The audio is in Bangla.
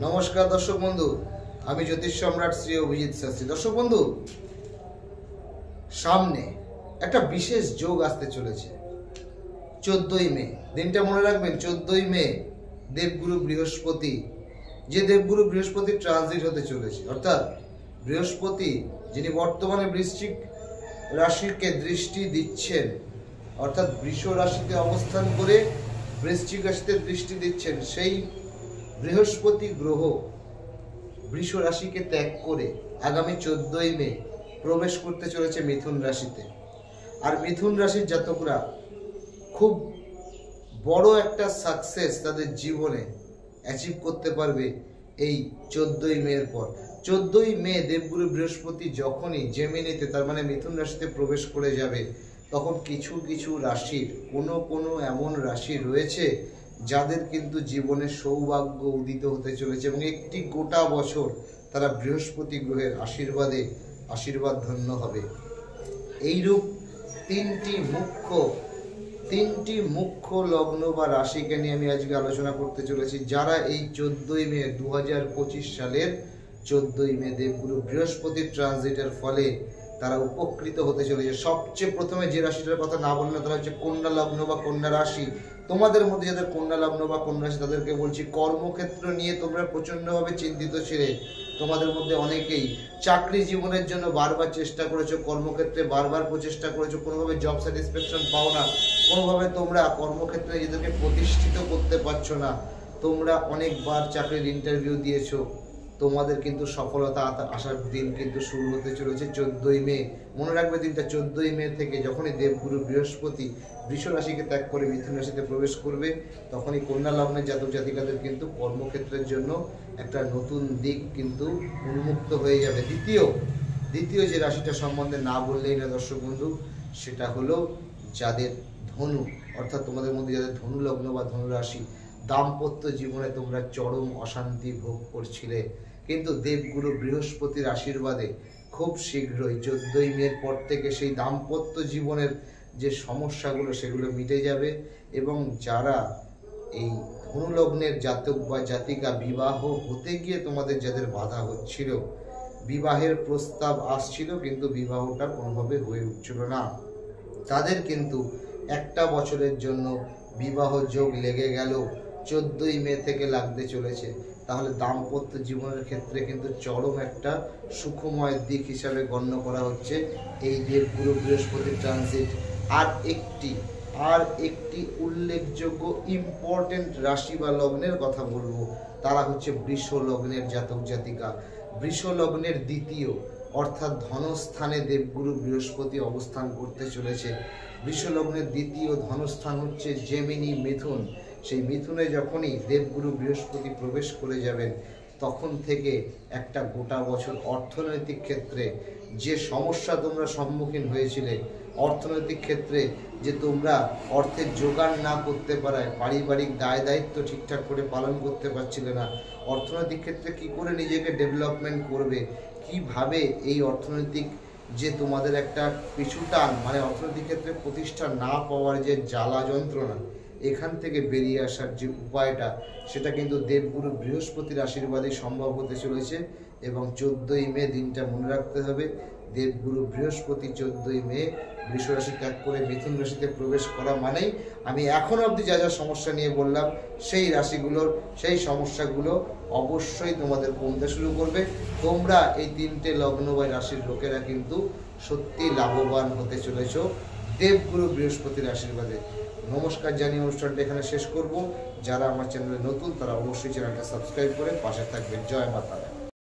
নমস্কার দর্শক বন্ধু, আমি জ্যোতিষ সম্রাট শ্রী অভিজিৎ শাস্ত্রী। দর্শক বন্ধু, সামনে একটা বিশেষ যোগ আসতে চলেছে 14ই মে। দিনটা মনে রাখবেন, 14ই মে দেবগুরু বৃহস্পতি, যে দেবগুরু বৃহস্পতি ট্রানজিট হতে চলেছে, অর্থাৎ বৃহস্পতি যিনি বর্তমানে বৃশ্চিক রাশিকে দৃষ্টি দিচ্ছেন, অর্থাৎ বৃষ রাশিতে অবস্থান করে বৃশ্চিক রাশিতে দৃষ্টি দিচ্ছেন, সেই বৃহস্পতি গ্রহ বৃষ রাশিকে ত্যাগ করে আগামী 14ই মে প্রবেশ করতে চলেছে মিথুন রাশিতে। আর মিথুন রাশির জাতকরা খুব বড় একটা সাকসেস তাদের জীবনে অ্যাচিভ করতে পারবে এই 14ই মে এর পর। 14ই মে দেবগুরু বৃহস্পতি যখনই জেমিনিতে, তার মানে মিথুন রাশিতে প্রবেশ করে যাবে, তখন কিছু কিছু রাশির কোনো এমন রাশি রয়েছে যাদের কিন্তু জীবনে সৌভাগ্য উদিত হতে চলেছে এবং একটি গোটা বছর তারা বৃহস্পতি গ্রহের আশীর্বাদ ধন্য হবে। এইরূপ তিনটি মুখ্য লগ্ন বা রাশিকে নিয়ে আমি আজকে আলোচনা করতে চলেছি, যারা এই 14ই মে 2025 সালের 14ই মে দেবগুরু বৃহস্পতির ট্রানজিটের ফলে তারা উপকৃত হতে চলেছে। সবচেয়ে প্রথমে যে রাশিটার কথা না বললে তারা হচ্ছে কন্যা লগ্ন বা কন্যা রাশি। তোমাদের মধ্যে যাদের কন্যা লগ্ন বা কন্যা রাশি, তাদেরকে বলছি, কর্মক্ষেত্র নিয়ে তোমরা প্রচন্ডভাবে চিন্তিত ছিলে। তোমাদের মধ্যে অনেকেই চাকরি জীবনের জন্য বারবার চেষ্টা করেছো, কর্মক্ষেত্রে বারবার প্রচেষ্টা করেছো, কোনোভাবে জব স্যাটিসফ্যাকশন পাও না, কোনোভাবে তোমরা কর্মক্ষেত্রে নিজেদেরকে প্রতিষ্ঠিত করতে পারছো না। তোমরা অনেকবার চাকরির ইন্টারভিউ দিয়েছো, তোমাদের কিন্তু সফলতা আসার দিন কিন্তু শুরু হতে চলেছে 14ই মে। মনে রাখবে দিনটা 14ই মে থেকে যখনই দেবগুরু বৃহস্পতি বৃষ রাশিকে ত্যাগ করে মিথুন রাশিতে প্রবেশ করবে, তখনই কন্যা লগ্নের জাতক জাতিকাদের কিন্তু কর্মক্ষেত্রের জন্য একটা নতুন দিক কিন্তু উন্মুক্ত হয়ে যাবে। দ্বিতীয় যে রাশিটা সম্বন্ধে না বললেই না দর্শক বন্ধু, সেটা হলো যাদের ধনু, অর্থাৎ তোমাদের মধ্যে যাদের ধনু লগ্ন বা ধনু রাশি, দাম্পত্য জীবনে তোমরা চরম অশান্তি ভোগ করছিলে, কিন্তু দেবগুরু বৃহস্পতির আশীর্বাদে খুব শীঘ্রই 14ই মের পর থেকে সেই দাম্পত্য জীবনের যে সমস্যাগুলো সেগুলো মিটে যাবে। এবং যারা এই ধনু লগ্নের জাতক বা জাতিকা বিবাহ হতে গিয়ে তোমাদের যাদের বাধা হচ্ছিল, বিবাহের প্রস্তাব আসছিল কিন্তু বিবাহটা কোনোভাবে হয়ে উঠছিল না, তাদের কিন্তু একটা বছরের জন্য বিবাহ যোগ লেগে গেল, 14ই মে থেকে লাগতে চলেছে। তাহলে দাম্পত্য জীবনের ক্ষেত্রে কিন্তু চরম একটা সুখময় দিক হিসাবে গণ্য করা হচ্ছে এই দেবগুরু বৃহস্পতির ট্রানজিট। আর একটি উল্লেখযোগ্য ইম্পর্টেন্ট রাশি বা লগ্নের কথা বলবো, তারা হচ্ছে বৃষ লগ্নের জাতক জাতিকা। বৃষ লগ্নের দ্বিতীয় অর্থাৎ ধনস্থানে দেবগুরু বৃহস্পতি অবস্থান করতে চলেছে। বৃষ লগ্নের দ্বিতীয় ধনস্থান হচ্ছে জেমিনি, মিথুন। সেই মিথুনে যখনই দেবগুরু বৃহস্পতি প্রবেশ করে যাবেন, তখন থেকে একটা গোটা বছর অর্থনৈতিক ক্ষেত্রে যে সমস্যা তোমরা সম্মুখীন হয়েছিলে, অর্থনৈতিক ক্ষেত্রে যে তোমরা অর্থের জোগাড় না করতে পারায় পারিবারিক দায় দায়িত্ব ঠিকঠাক করে পালন করতে পারছিলে না, অর্থনৈতিক ক্ষেত্রে কি করে নিজেকে ডেভেলপমেন্ট করবে, কিভাবে এই অর্থনৈতিক যে তোমাদের একটা পিছুটান, মানে অর্থনৈতিক ক্ষেত্রে প্রতিষ্ঠা না পাওয়ার যে জ্বালা যন্ত্রণা, এখান থেকে বেরিয়ে আসার যে উপায়টা, সেটা কিন্তু দেবগুরু বৃহস্পতির আশীর্বাদে সম্ভব হতে চলেছে। এবং 14ই মে দিনটা মনে রাখতে হবে, দেবগুরু বৃহস্পতি 14ই মে বৃষ রাশি ত্যাগ করে মিথুন রাশিতে প্রবেশ করা মানেই আমি এখন অবধি যা যা সমস্যা নিয়ে বললাম, সেই রাশিগুলোর সেই সমস্যাগুলো অবশ্যই তোমাদের কমতে শুরু করবে। তোমরা এই 3টে লগ্ন বা রাশির লোকেরা কিন্তু সত্যি লাভবান হতে চলেছ দেবগুরু বৃহস্পতির আশীর্বাদে। নমস্কার জানিয়ে অনুষ্ঠানটা এখানে শেষ করব। যারা আমার চ্যানেলে নতুন, তারা অবশ্যই চ্যানেলটা সাবস্ক্রাইব করে পাশে থাকবেন। জয় মাতা।